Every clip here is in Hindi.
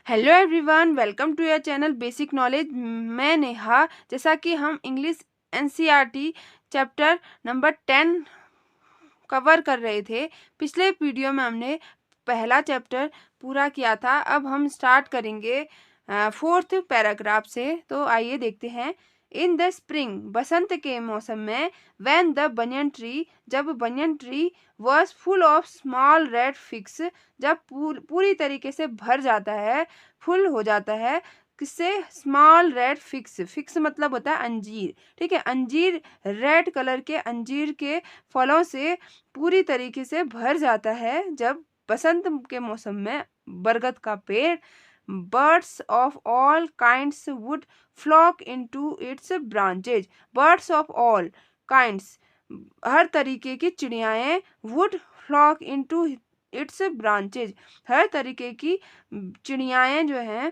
Hello everyone, welcome to your channel basic knowledge. मैं नेहा। जैसा कि हम English NCERT chapter number 10 cover कर रहे थे। पिछले वीडियो में हमने पहला चैप्टर पूरा किया था। अब हम स्टार्ट करेंगे फोर्थ पैराग्राफ से। तो आइए देखते हैं। इन द स्प्रिंग, बसंत के मौसम में, व्हेन द बनियन ट्री, जब banyan tree was full of small red figs, जब पूरी तरीके से भर जाता है, फुल हो जाता है किससे? Small red figs. फिग्स मतलब होता है अंजीर। ठीक है, अंजीर, रेड कलर के अंजीर के फलों से पूरी तरीके से भर जाता है जब बसंत के मौसम में बरगद का पेड़। Birds of all kinds would flock into its branches. Birds of all kinds, हर तरीके की चिड़ियाएं, would flock into its branches, हर तरीके की चिड़ियाएं जो हैं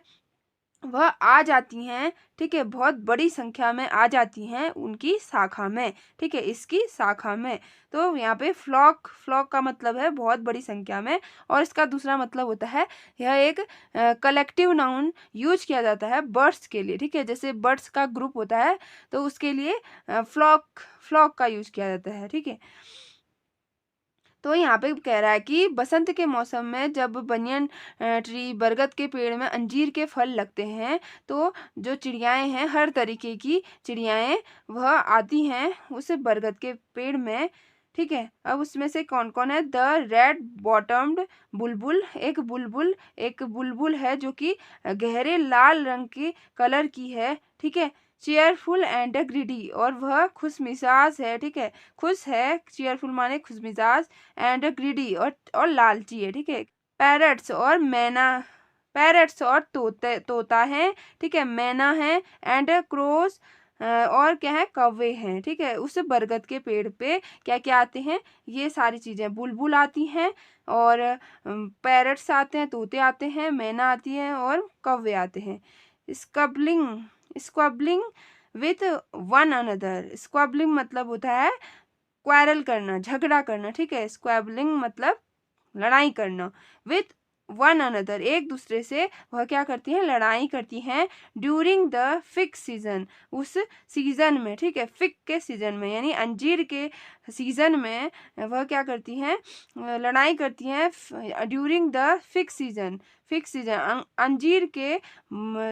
वह आ जाती हैं। ठीक है, बहुत बड़ी संख्या में आ जाती हैं उनकी शाखा में। ठीक है, इसकी शाखा में। तो यहाँ पे फ्लॉक, फ्लॉक का मतलब है बहुत बड़ी संख्या में, और इसका दूसरा मतलब होता है, यह एक कलेक्टिव नाउन यूज किया जाता है बर्ड्स के लिए। ठीक है, जैसे बर्ड्स का ग्रुप होता है तो उसके लिए फ्लॉक, फ्लॉक का यूज किया जाता है। ठीक है, तो यहाँ पे कह रहा है कि बसंत के मौसम में जब बनियन ट्री, बरगद के पेड़ में अंजीर के फल लगते हैं, तो जो चिड़ियाएं हैं, हर तरीके की चिड़ियाएं वह आती हैं उस बरगद के पेड़ में। ठीक है, अब उसमें से कौन कौन है? द रेड बॉटम्ड बुलबुल, एक बुलबुल है जो कि गहरे लाल रंग के कलर की है। ठीक है, चेयरफुल एंड ग्रीडी, और वह खुश मिजाज है। ठीक है, खुश है, चेयरफुल माने खुश मिजाज, एंड ग्रीडी और लालची है। ठीक है, पैरट्स और मैना, पैरट्स और तोता है। ठीक है, मैना है, एंड क्रोस, और क्या है? कौवे हैं। ठीक है, उस बरगद के पेड़ पे क्या क्या आते हैं? ये सारी चीजें, बुलबुल आती हैं, और पैरट्स आते हैं, तोते आते हैं, मैना आती है, और कौवे आते हैं। स्क्वबलिंग, स्क्वबलिंग विथ वन अनदर। स्क्वबलिंग मतलब होता है क्वारल करना, झगड़ा करना। ठीक है, स्क्वैबलिंग मतलब लड़ाई करना। विथ वन अनदर, एक दूसरे से वह क्या करती हैं? लड़ाई करती हैं। ड्यूरिंग द फिग सीजन, उस सीजन में। ठीक है, फिग के सीजन में यानी अंजीर के सीजन में वह क्या करती हैं? लड़ाई करती हैं। During the fig season, fig season अंजीर के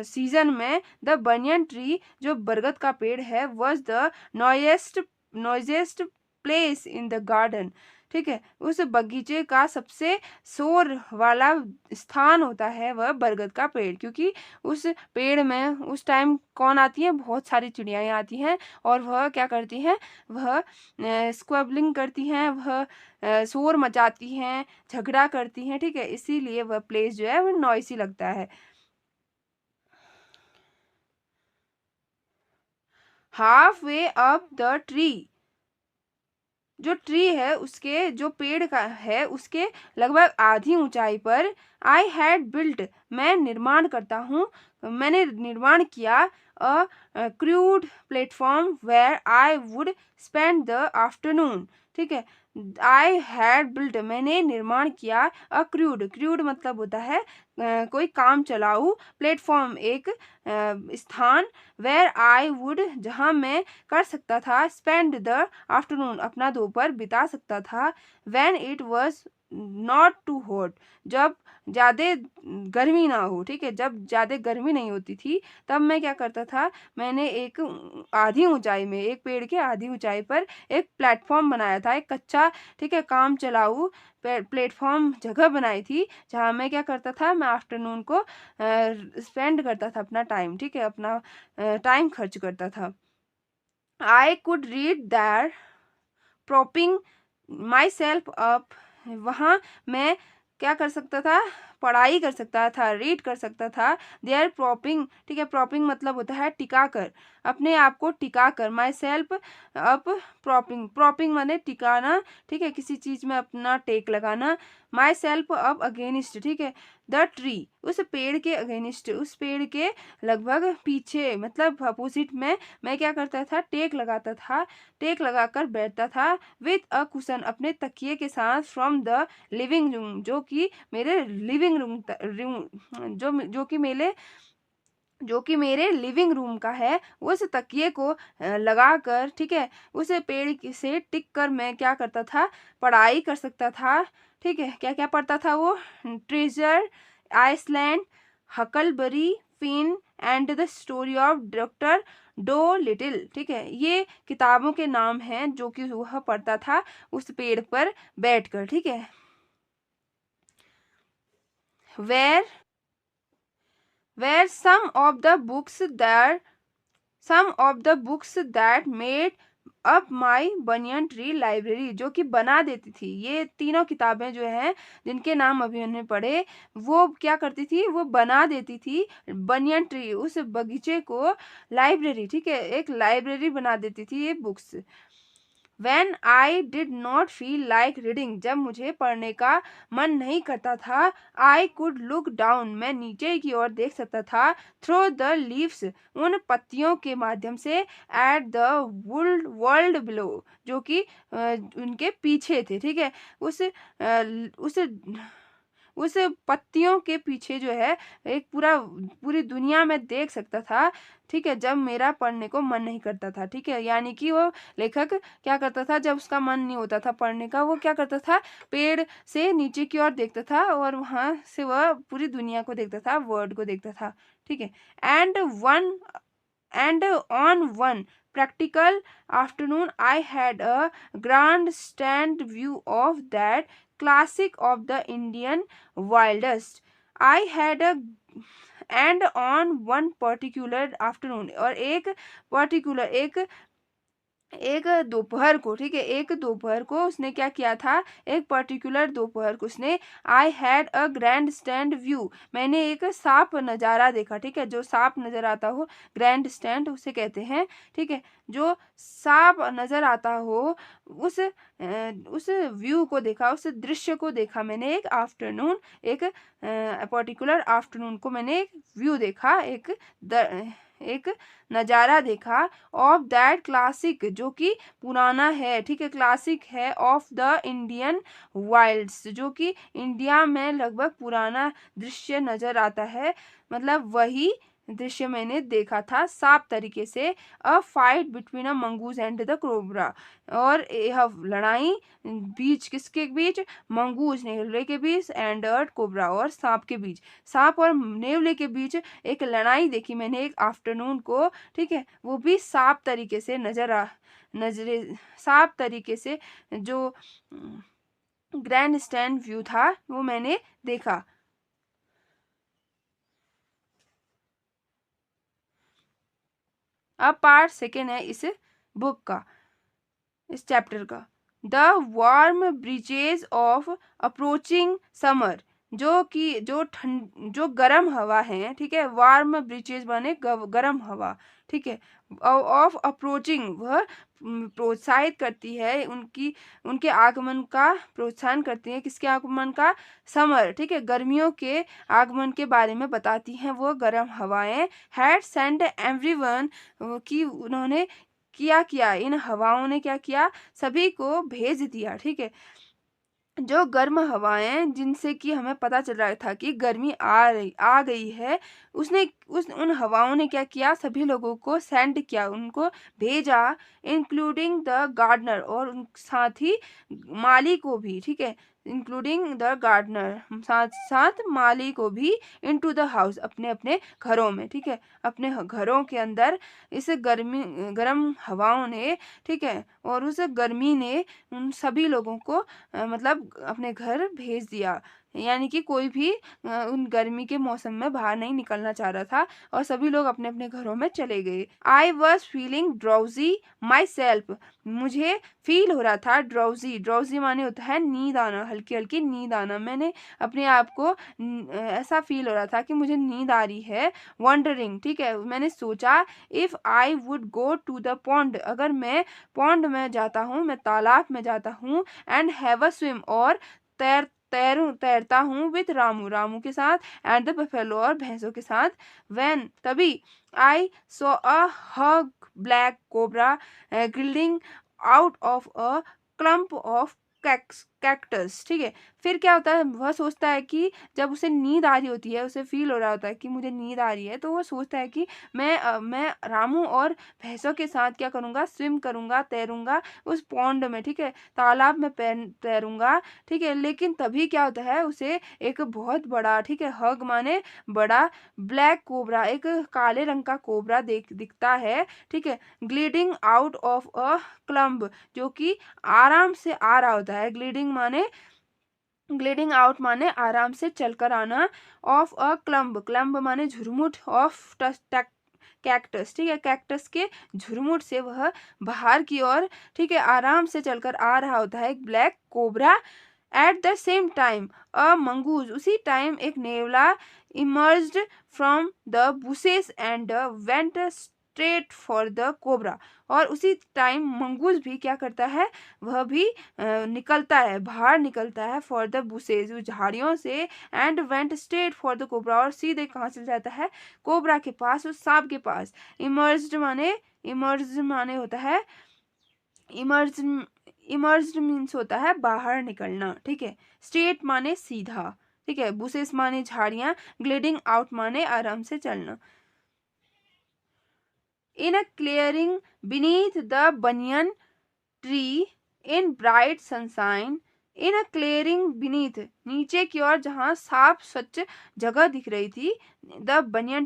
सीजन में, द बनियन ट्री, जो बरगद का पेड़ है, was the noisiest place in the garden. ठीक है, उस बगीचे का सबसे शोर वाला स्थान होता है वह बरगद का पेड़, क्योंकि उस पेड़ में उस टाइम कौन आती है? बहुत सारी चिड़ियाएं आती हैं, और वह क्या करती हैं? वह स्क्वबलिंग करती हैं, वह शोर मचाती हैं, झगड़ा करती हैं। ठीक है, इसीलिए वह प्लेस जो है वह नॉइसी लगता है। Half way up the tree, जो ट्री है उसके, जो पेड़ का है उसके लगभग आधी ऊंचाई पर, आई हैड बिल्ट, मैं निर्माण करता हूँ, मैंने निर्माण किया, a crude platform where I would spend the afternoon. ठीक है, आई हैड बिल्ट, मैंने निर्माण किया, अ क्रूड, क्रूड मतलब होता है कोई काम चलाऊ, प्लेटफॉर्म एक स्थान, वेयर आई वुड, जहाँ मैं कर सकता था, स्पेंड द आफ्टरनून, अपना दोपहर बिता सकता था, when it was not too hot, जब ज़्यादा गर्मी ना हो। ठीक है, जब ज़्यादा गर्मी नहीं होती थी तब मैं क्या करता था? मैंने एक आधी ऊंचाई में, एक पेड़ के आधी ऊंचाई पर एक प्लेटफॉर्म बनाया था, एक कच्चा, ठीक है, काम चलाऊ प्लेटफॉर्म जगह बनाई थी, जहाँ मैं क्या करता था? मैं आफ्टरनून को स्पेंड करता था अपना टाइम। ठीक है, अपना टाइम खर्च करता था। I could read there propping myself up, वहाँ मैं क्या कर सकता था? पढ़ाई कर सकता था, रीड कर सकता था। देयर प्रॉपिंग, ठीक है, प्रॉपिंग मतलब होता है टिका कर, अपने आप को टिका कर। My self up, propping, propping माने टिकाना। ठीक है, किसी चीज में अपना टेक लगाना। माई सेल्फ अप अगेनिस्ट, ठीक है, द ट्री, उस पेड़ के अगेनिस्ट, उस पेड़ के लगभग पीछे मतलब अपोजिट में मैं क्या करता था? टेक लगाता था, टेक लगाकर बैठता था। विथ अ कुशन, अपने तकिए के साथ। फ्रॉम द लिविंग रूम, जो कि मेरे लिविंग लिविंग जो कि मेरे लिविंग रूम का है, उस तकिए को लगाकर, ठीक है, उस पेड़ से टिक कर मैं क्या करता था, पढ़ाई कर सकता था। ठीक है, क्या क्या पढ़ता था वो, Treasure Island, Huckleberry Finn and the story of Doctor Dolittle. ठीक है, ये किताबों के नाम हैं जो कि वह पढ़ता था उस पेड़ पर बैठकर। ठीक है, where some of the books that made up my banyan tree library, जो कि बना देती थी, ये तीनों किताबें जो हैं जिनके नाम अभी हमने पढ़े, वो क्या करती थी, वो बना देती थी बनियन ट्री, उस बगीचे को लाइब्रेरी। ठीक है, एक लाइब्रेरी बना देती थी ये books. When I did not feel like reading, जब मुझे पढ़ने का मन नहीं करता था, I could look down, मैं नीचे की ओर देख सकता था, through the leaves, उन पत्तियों के माध्यम से, at the world below, जो कि उनके पीछे थे। ठीक है, उस पत्तियों के पीछे जो है एक पूरी दुनिया में देख सकता था। ठीक है, जब मेरा पढ़ने को मन नहीं करता था। ठीक है, यानी कि वो लेखक क्या करता था, जब उसका मन नहीं होता था पढ़ने का, वो क्या करता था, पेड़ से नीचे की ओर देखता था और वहां से वह पूरी दुनिया को देखता था, वर्ल्ड को देखता था। ठीक है, and on one practical afternoon I had a grandstand view of that classic of the Indian wildest. I had a and on one particular afternoon, और एक दोपहर को, ठीक है, एक दोपहर को उसने क्या किया था, एक पर्टिकुलर दोपहर को उसने, I had a grand stand view, मैंने एक साफ नज़ारा देखा। ठीक है, जो साफ नज़र आता हो, ग्रैंड स्टैंड उसे कहते हैं। ठीक है, जो साफ नज़र आता हो, उस व्यू को देखा, उस दृश्य को देखा मैंने, एक आफ्टरनून, एक पर्टिकुलर आफ्टरनून को मैंने एक व्यू देखा, एक नज़ारा देखा, ऑफ दैट क्लासिक, जो कि पुराना है। ठीक है, क्लासिक है, ऑफ द इंडियन वाइल्ड्स, जो कि इंडिया में लगभग पुराना दृश्य नज़र आता है, मतलब वही दृश्य मैंने देखा था साफ तरीके से। A fight between a mongoose and the cobra, और यह लड़ाई बीच किसके बीच, मंगूज नेवले के बीच, एंड कोबरा और सांप के बीच, सांप और नेवले के बीच एक लड़ाई देखी मैंने एक आफ्टरनून को। ठीक है, वो भी साफ तरीके से साफ तरीके से जो ग्रैंड स्टैंड व्यू था वो मैंने देखा। अब पार्ट सेकेंड है इस बुक का, इस चैप्टर का, the warm breezes of approaching summer, जो गर्म हवा है। ठीक है, वार्म ब्रीजेज बने गर्म हवा। ठीक है, ऑफ अप्रोचिंग, वह प्रोत्साहित करती है, उनके आगमन का प्रोत्साहन करती है, किसके आगमन का, समर। ठीक है, गर्मियों के आगमन के बारे में बताती हैं वो गर्म हवाएं। हैड सेंड एवरीवन, कि उन्होंने किया, इन हवाओं ने क्या किया, सभी को भेज दिया। ठीक है, जो गर्म हवाएं जिनसे कि हमें पता चल रहा था कि गर्मी आ गई है, उन हवाओं ने क्या किया, सभी लोगों को सेंड किया, उनको भेजा, इंक्लूडिंग द गार्डनर, और साथ ही माली को भी। ठीक है, इंक्लूडिंग द गार्डनर, साथ साथ माली को भी, इनटू द हाउस, अपने अपने घरों में। ठीक है, अपने घरों के अंदर इस गर्म हवाओं ने, ठीक है, और उस गर्मी ने उन सभी लोगों को मतलब अपने घर भेज दिया, यानी कि कोई भी उन गर्मी के मौसम में बाहर नहीं निकलना चाह रहा था और सभी लोग अपने अपने घरों में चले गए। I was feeling drowsy my self, मुझे फील हो रहा था, ड्राउजी माने होता है नींद आना, हल्की हल्की नींद आना, मैंने अपने आप को ऐसा फील हो रहा था कि मुझे नींद आ रही है। वंडरिंग, ठीक है, मैंने सोचा, if I would go to the pond, अगर मैं पॉन्ड में जाता हूँ, मैं तालाब में जाता हूँ, एंड हैव अ स्विम, और तैरता हूँ, विथ रामू के साथ, एंड द बफेलो, और भैंसों के साथ, व्हेन, तभी, I saw a huge black cobra gliding out of a clump of cactus, ठीक है। फिर क्या होता है, वह सोचता है कि जब उसे नींद आ रही होती है, उसे फील हो रहा होता है कि मुझे नींद आ रही है, तो वो सोचता है कि मैं रामू और भैंसों के साथ क्या करूँगा, स्विम करूँगा, तैरूँगा उस पॉन्ड में, ठीक है, तालाब में तैरूँगा, ठीक है। लेकिन तभी क्या होता है, उसे एक बहुत बड़ा, ठीक है, हग माने बड़ा ब्लैक कोबरा, एक काले रंग का कोबरा दिखता है, ठीक है, ग्लीडिंग आउट ऑफ अ क्लम्ब, जो कि आराम से आ रहा होता है। ग्लीडिंग आउट माने आराम से चलकर आना, ऑफ अ क्लम्ब, क्लम्ब माने झुरमुट, ऑफ कैक्टस, ठीक है, कैक्टस के झुरमुट से वह बाहर की ओर, ठीक है, आराम से चलकर आ रहा होता है एक black cobra. At the same time a mongoose, उसी टाइम एक नेवला emerged from the bushes and went straight for the cobra, और उसी टाइम मंगूज भी क्या करता है, वह भी निकलता है, बाहर निकलता है, फॉर द बुशेस, उस झाड़ियों से, and went straight for the cobra, और सीधे कहाँ चल जाता है, कोबरा के पास, उस सांप के पास। इमर्ज माने होता है, इमर्ज इमर्ज्ड मीन्स होता है बाहर निकलना, ठीक है। स्ट्रेट माने सीधा, ठीक है। बुशेस माने झाड़ियां, ग्लेडिंग आउट माने आराम से चलना। In a clearing beneath the banyan tree in bright sunshine, in a clearing beneath, नीचे की ओर जहाँ साफ स्वच्छ जगह दिख रही थी, द बनियन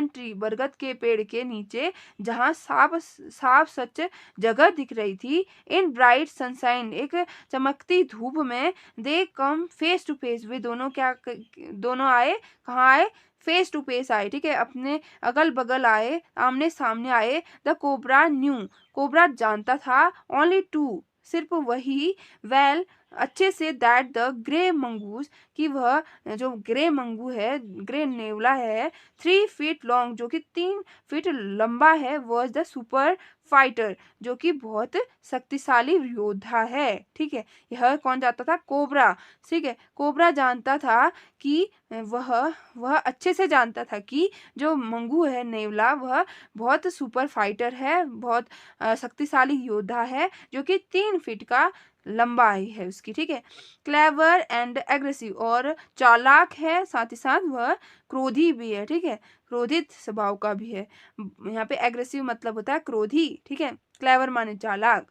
ट्री बरगद के पेड़ के नीचे जहाँ साफ साफ स्वच्छ जगह दिख रही थी, इन ब्राइट सनशाइन, एक चमकती धूप में, दे कम फेस टू फेस, वे दोनों दोनों आए, कहाँ आए, फेस टू फेस आए, ठीक है, अपने अगल बगल आए, आमने सामने आए। द कोबरा न्यू, कोबरा जानता था, ओनली टू, सिर्फ वही, वेल अच्छे से, दैट द ग्रे मंगूस, कि वह जो ग्रे मंगू है, ग्रे नेवला है, 3 फीट लॉन्ग, जो कि 3 फीट लंबा है, वॉज द सुपर फाइटर, जो कि बहुत शक्तिशाली योद्धा है, ठीक है। यह कौन जानता था, कोबरा, ठीक है, कोबरा जानता था कि वह वह अच्छे से जानता था कि जो मंगू है नेवला, वह बहुत सुपर फाइटर है, बहुत शक्तिशाली योद्धा है, जो कि 3 फीट का लंबाई है उसकी, ठीक है। क्लेवर एंड एग्रेसिव, और चालाक है, साथ ही साथ वह क्रोधी भी है, ठीक है, क्रोधित स्वभाव का भी है। यहाँ पे एग्रेसिव मतलब होता है क्रोधी, ठीक है, क्लेवर माने चालाक।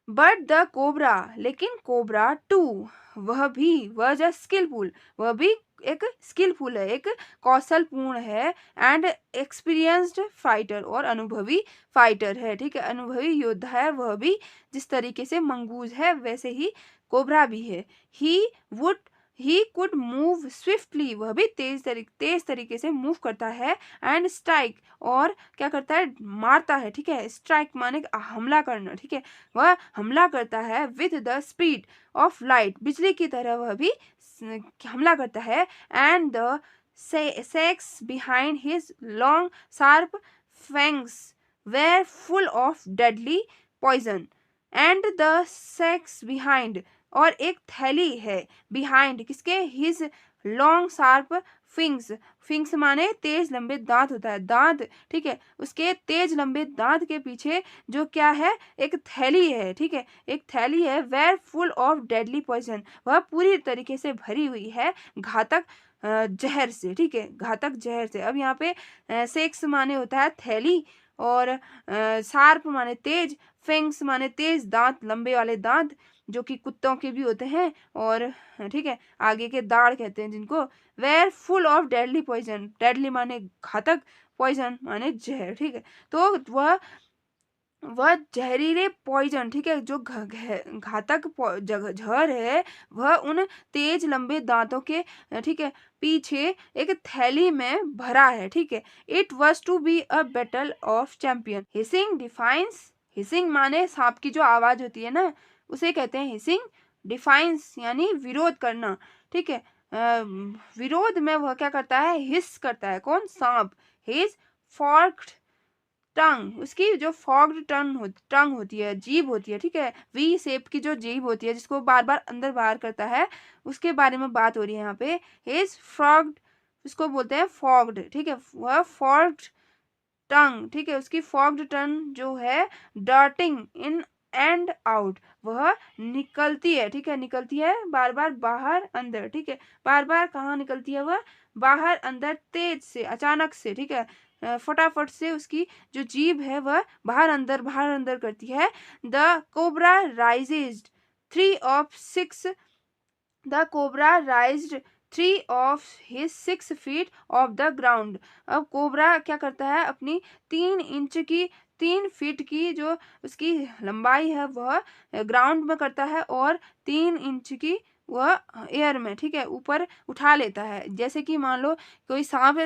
बट द कोबरा, लेकिन कोबरा टू, वह जो स्किलफुल, वह भी एक स्किलफुल है, एक कौशलपूर्ण है, एंड एक्सपीरियंस्ड फाइटर, और अनुभवी फाइटर है, ठीक है, अनुभवी योद्धा है वह भी, जिस तरीके से मंगूज है वैसे ही कोबरा भी है। He would he could move swiftly, वह भी तेज तरीके से मूव करता है, एंड स्ट्राइक, और क्या करता है, मारता है, ठीक है, स्ट्राइक माने हमला करना, ठीक है, वह हमला करता है, with the speed of light, बिजली की तरह वह भी हमला करता है, and the sacs behind his long sharp fangs were full of deadly poison, and the sacs behind, और एक थैली है, बिहाइंड किसके, his long sharp fangs, fangs माने तेज लंबे दांत होता है, दांत, ठीक है, उसके तेज लंबे दांत के पीछे जो क्या है, एक थैली है, ठीक है, एक थैली है, were full of deadly poison, वह पूरी तरीके से भरी हुई है घातक जहर से, ठीक है, घातक जहर से। अब यहाँ पे सेक्स माने होता है थैली, और शार्प माने तेज, फेंग्स माने तेज दांत, लंबे वाले दांत, जो कि कुत्तों के भी होते हैं, और ठीक है, आगे के दाढ़ कहते हैं जिनको। Were full of deadly poison, deadly माने घातक, पॉइजन माने जहर, ठीक है। तो वह जहरीले पॉइजन, ठीक है, जो घातक जहर है, वह उन तेज लंबे दांतों के, ठीक है, पीछे एक थैली में भरा है, ठीक है। It was to be a battle of champion. Hissing defiance, hissing माने सांप की जो आवाज होती है ना, उसे कहते हैं हिसिंग। डिफाइंस यानी विरोध करना, ठीक है, विरोध में वह क्या करता है, हिस करता है, कौन, सांप। हिज फॉर्क्ड टंग, उसकी जो फॉग्ड टंग होती है, जीभ होती है, ठीक है, वी शेप की जो जीभ होती है, जिसको बार बार अंदर बाहर करता है, उसके बारे में बात हो रही है यहाँ पे। हिज फ्रॉग्ड, उसको बोलते हैं फॉग्ड, ठीक है, वह फॉग्ड टंग, ठीक है, उसकी फॉग्ड टंग जो है, डार्टिंग इन एंड आउट, वह निकलती है, ठीक है, निकलती है बार बार बाहर अंदर, ठीक है, बार बार कहाँ निकलती है वह, बाहर अंदर, तेज से, अचानक से, ठीक है, फटाफट से उसकी जो जीभ है वह बाहर अंदर करती है। The cobra rises 3 of 6, the cobra राइज्ड 3 of his 6 feet of the ground. अब कोबरा क्या करता है, अपनी 3 इंच की, 3 फीट की जो उसकी लंबाई है वह ग्राउंड में करता है, और 3 इंच की वह एयर में, ठीक है, ऊपर उठा लेता है। जैसे कि मान लो कोई सांप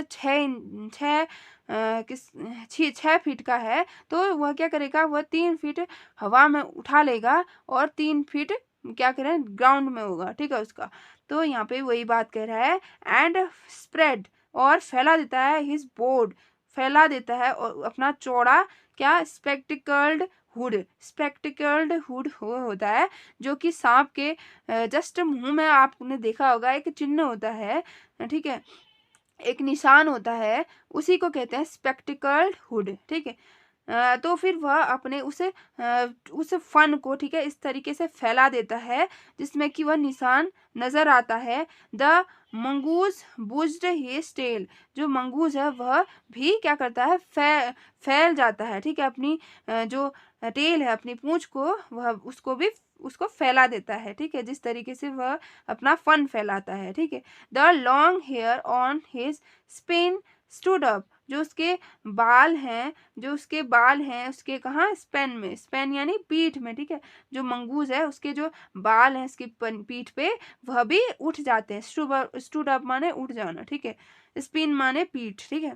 6 फीट का है, तो वह क्या करेगा, वह 3 फीट हवा में उठा लेगा और 3 फीट क्या करें, ग्राउंड में होगा, ठीक है उसका। तो यहाँ पे वही बात कह रहा है, एंड स्प्रेड, और फैला देता है, हिज बोर्ड, फैला देता है और अपना चौड़ा क्या, स्पेक्टिकल्ड हुड हो होता है, जो कि सांप के जस्ट मुंह में आपने देखा होगा एक चिन्ह होता है, ठीक है, एक निशान होता है, उसी को कहते हैं स्पेक्टिकल्ड हुड, ठीक है। तो फिर वह अपने उस फन को, ठीक है, इस तरीके से फैला देता है जिसमें कि वह निशान नजर आता है। द मंगूज बुज्ड हिज टेल, जो मंगूज है वह भी क्या करता है, फैल जाता है, ठीक है, अपनी जो टेल है, अपनी पूंछ को, वह उसको फैला देता है, ठीक है, जिस तरीके से वह अपना फन फैलाता है, ठीक है। The long hair on his spine stood up, जो उसके बाल हैं, उसके कहाँ, स्पेन यानी पीठ में, ठीक है, जो मंगूज है उसके जो बाल हैं उसकी पीठ पे, वह भी उठ जाते हैं। स्टूड अप माने उठ जाना, ठीक है, स्पिन माने पीठ, ठीक है।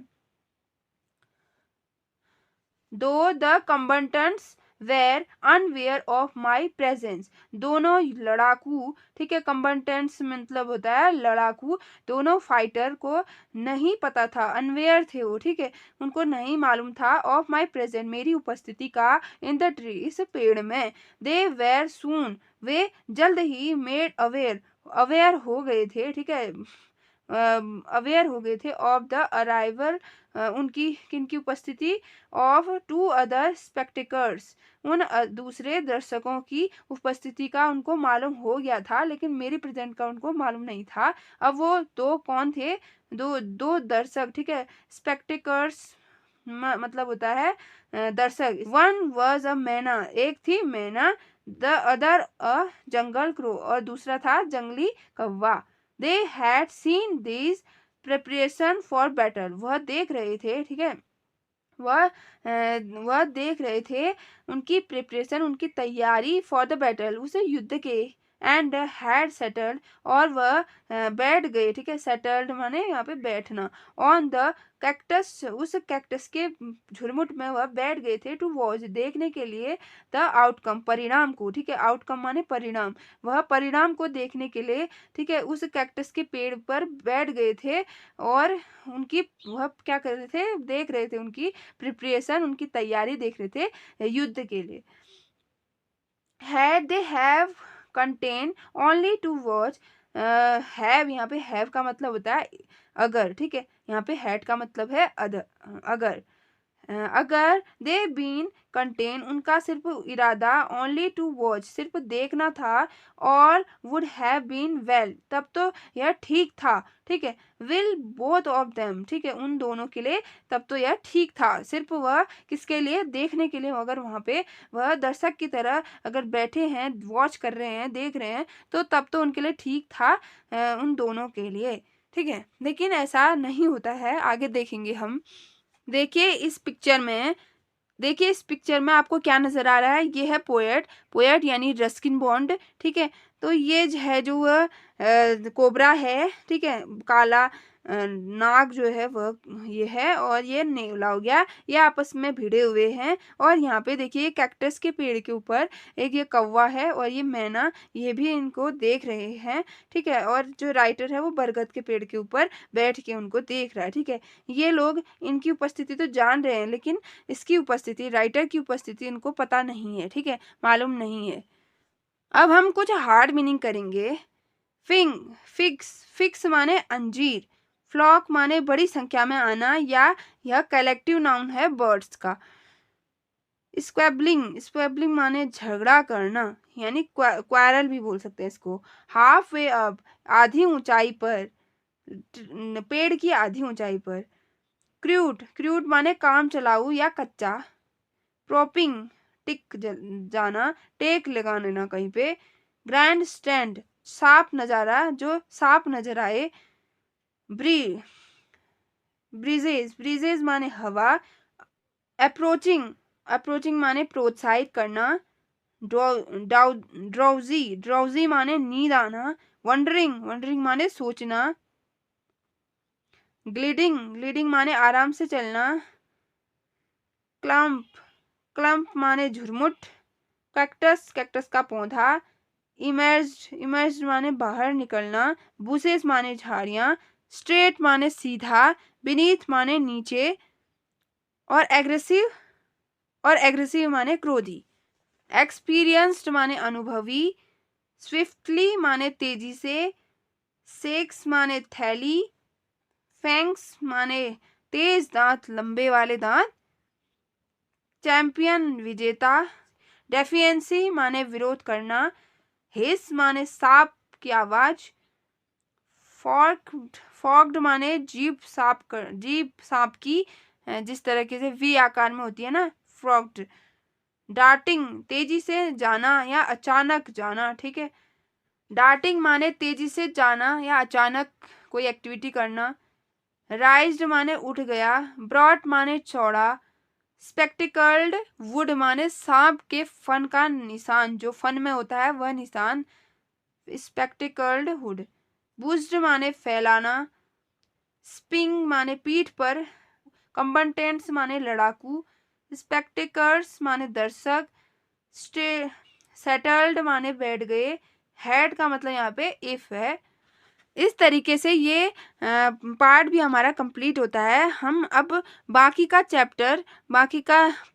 दो the combatants were unaware of my presence, दोनों लड़ाकू, ठीक है, कम्बेटेंट्स मतलब होता है लड़ाकू, दोनों फाइटर को नहीं पता था, अनवेयर थे वो, ठीक है, उनको नहीं मालूम था, ऑफ माई प्रेजेंस, मेरी उपस्थिति का, इन द ट्री, इस पेड़ में। दे वेर सून, वे जल्द ही मेड अवेयर हो गए थे, ठीक है, अवेयर हो गए थे, ऑफ द अराइवल, उनकी किनकी उपस्थिति, ऑफ 2 other स्पेक्टेकर्स, उन दूसरे दर्शकों की उपस्थिति का उनको मालूम हो गया था, लेकिन मेरी प्रेजेंट का उनको मालूम नहीं था। अब वो दो कौन थे, दो दर्शक, ठीक है, स्पेक्टेकर्स मतलब होता है दर्शक। वन वॉज अ मैना, एक थी मैना, the other a jungle crow, और दूसरा था जंगली कौवा। They had seen this preparation for battle, वह देख रहे थे, ठीक है, वह देख रहे थे उनकी प्रिपरेशन, उनकी तैयारी, फॉर द बैटल, उस युद्ध के, एंड हैड सेटल्ड, और वह बैठ गए, ठीक है, सेटल्ड माने यहाँ पे बैठना, ऑन द कैक्टस, उस कैक्टस के झुरमुट में वह बैठ गए थे, टू वॉच, देखने के लिए, द आउटकम, परिणाम को, ठीक है, आउटकम माने परिणाम, वह परिणाम को देखने के लिए, ठीक है, उस कैक्टस के पेड़ पर बैठ गए थे, और उनकी वह क्या कर रहे थे, देख रहे थे उनकी प्रिपरेशन, उनकी तैयारी देख रहे थे युद्ध के लिए। Had they have contain only to watch, have, यहाँ पे हैव का मतलब होता है अगर, ठीक है, यहाँ पे हैड का मतलब है अगर, अगर दे बीन कंटेन, उनका सिर्फ इरादा, ओनली टू वॉच, सिर्फ देखना था, और वुड हैव बीन वेल, तब तो यह ठीक था, ठीक है, विल बोथ ऑफ देम, ठीक है, उन दोनों के लिए तब तो यह ठीक था, सिर्फ वह किसके लिए, देखने के लिए, अगर वहां पे वह दर्शक की तरह अगर बैठे हैं, वॉच कर रहे हैं, देख रहे हैं, तो तब तो उनके लिए ठीक था, उन दोनों के लिए, ठीक है। लेकिन ऐसा नहीं होता है, आगे देखेंगे हम। देखिए इस पिक्चर में आपको क्या नजर आ रहा है, ये है पोएट यानी रस्किन बॉन्ड, ठीक है। तो ये है जो कोबरा है, ठीक है, काला नाग जो है वह ये है, और ये नेवला हो गया, ये आपस में भिड़े हुए हैं, और यहाँ पे देखिए कैक्टस के पेड़ के ऊपर एक ये कौवा है, और ये मैना, ये भी इनको देख रहे हैं, ठीक है, और जो राइटर है वो बरगद के पेड़ के ऊपर बैठ के उनको देख रहा है, ठीक है। ये लोग इनकी उपस्थिति तो जान रहे हैं, लेकिन इसकी उपस्थिति, राइटर की उपस्थिति इनको पता नहीं है, ठीक है, मालूम नहीं है। अब हम कुछ हार्ड मीनिंग करेंगे। फिक्स माने अंजीर, फ्लॉक माने बड़ी संख्या में आना, या यह कलेक्टिव नाउन है बर्ड्स का। स्क्वेबलिंग माने झगड़ा करना, यानी क्वारल भी बोल सकते हैं इसको। हाफ वे अप, आधी ऊंचाई पर, पेड़ की आधी ऊंचाई पर। क्रूड माने काम चलाऊ या कच्चा। प्रोपिंग, जाना, टेक लगाना कहीं पे। ग्रैंड स्टैंड, साफ नजारा, जो साफ नजर आए। ब्री ब्रीजेज माने हवा। अप्रोचिंग माने प्रोत्साहित करना। ड्राउजी माने नींद आना। वंडरिंग माने सोचना। ग्लिडिंग माने आराम से चलना। क्लम्प माने झुरमुट। कैक्टस का पौधा। इमर्ज माने बाहर निकलना। बुसेस माने झाड़ियां। स्ट्रेट माने सीधा। बीनीथ माने नीचे। और एग्रेसिव माने क्रोधी। एक्सपीरियंस्ड माने अनुभवी। स्विफ्टली माने तेजी से। सेक्स माने थैली। फैंक्स माने तेज दांत, लंबे वाले दांत। चैंपियन विजेता। डेफिएंसी माने विरोध करना। हिस माने सांप की आवाज। फॉर्क्ड माने जीभ सांप की, जिस तरीके से वी आकार में होती है ना, फ्रॉक्ड। डार्टिंग, तेजी से जाना या अचानक जाना, ठीक है। डार्टिंग माने तेजी से जाना या अचानक कोई एक्टिविटी करना। राइज्ड माने उठ गया। ब्रॉड माने चौड़ा। स्पेक्टिकल्ड वुड माने सांप के फन का निशान, जो फन में होता है वह निशान, स्पेक्टिकल्ड वुड। बुज्ड माने फैलाना। स्पिंग माने पीठ पर। कम्बटेंट्स माने लड़ाकू। स्पेक्टेकर्स माने दर्शक। सेटल्ड माने बैठ गए। हेड का मतलब यहाँ पे इफ है। इस तरीके से ये पार्ट भी हमारा कंप्लीट होता है। हम अब बाकी का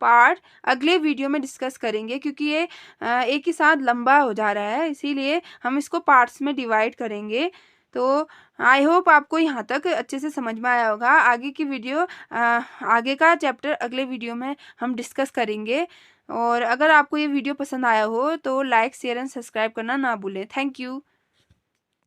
पार्ट अगले वीडियो में डिस्कस करेंगे, क्योंकि ये एक ही साथ लंबा हो जा रहा है, इसीलिए हम इसको पार्ट्स में डिवाइड करेंगे। तो आई होप आपको यहाँ तक अच्छे से समझ में आया होगा। आगे का चैप्टर अगले वीडियो में हम डिस्कस करेंगे। और अगर आपको ये वीडियो पसंद आया हो तो लाइक, शेयर एंड सब्सक्राइब करना ना भूलें। Thank you.